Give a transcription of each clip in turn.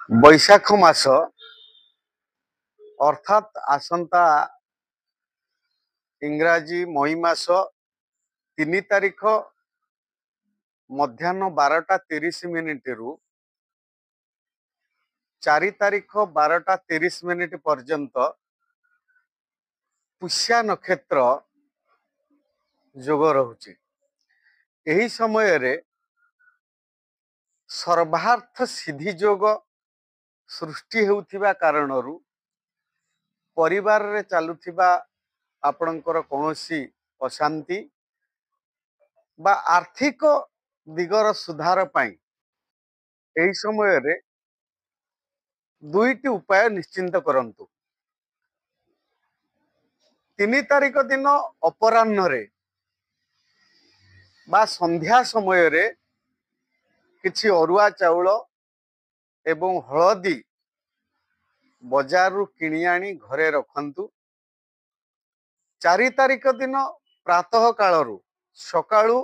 बैशाख मास अर्थात आसंता इंग्राजी मई मास 3 तारिख मध्याह्न 12:30 रु 4 तारिख 12:30 पर्यंत पुष्या नक्षत्र जोग रहुची। एही समय रे सर्वार्थ सिद्धि जोग सृष्टि हेउथिबा कारणरू परिवार रे चालुथिबा आपणकर कौनसी अशांति बा आर्थिक दिगर सुधार पाई एही समय रे दुईटी उपाय निश्चिंत करंतु। 3 तारिख दिन अपराह्न रे बा संध्या समय रे किछि अरुआ चाउल एवं हलदी बजारु किणी आनी घरे रखंतु। 4 तारिख दिन प्रातः कालरू सकाळू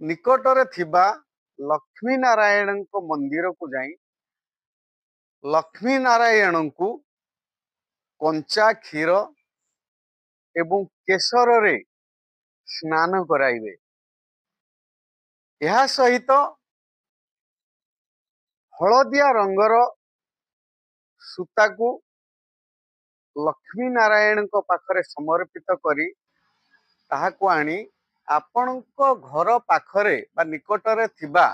निकटरे थिबा लक्ष्मी नारायण को मंदिर को जाई लक्ष्मी नारायण को कंचा क्षीर एवं केसर रे स्नान कराइबे। यह सहित हलदिया रंगर सूता को लक्ष्मी नारायण को पाखरे समर्पित करी ताहाको आनी आपणको घर पाखरे बा निकटरे थिबा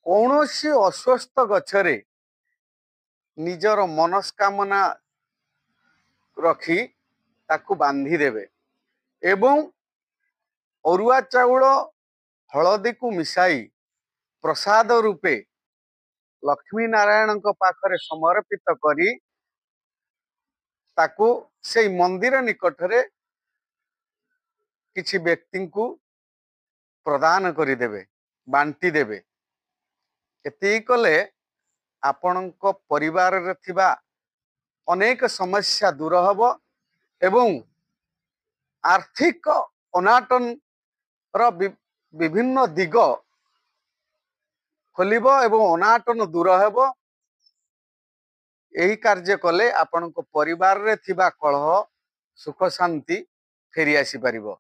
कौनसी अस्वस्थ गछरे निजर मनस्कामना रखी ताकू बांधी देवे एवं अरुआ चाउल हलदी को मिसाई प्रसाद रूपे लक्ष्मी नारायण को पाखरे समर्पित करी ताकू से मंदिर निकटरे किछि व्यक्ति को प्रदान करी देवे बांटी देवे। एति कले आपणको परिवार रे थिबा अनेक समस्या दूर हबो एवं आर्थिक अनाटन र विभिन्न दिग खोलिबो एवं अनाटन दूर हेबो। एही कार्य कले आपणको परिवार रे थिबा कलह सुख शांति फेरी आसी परिबो।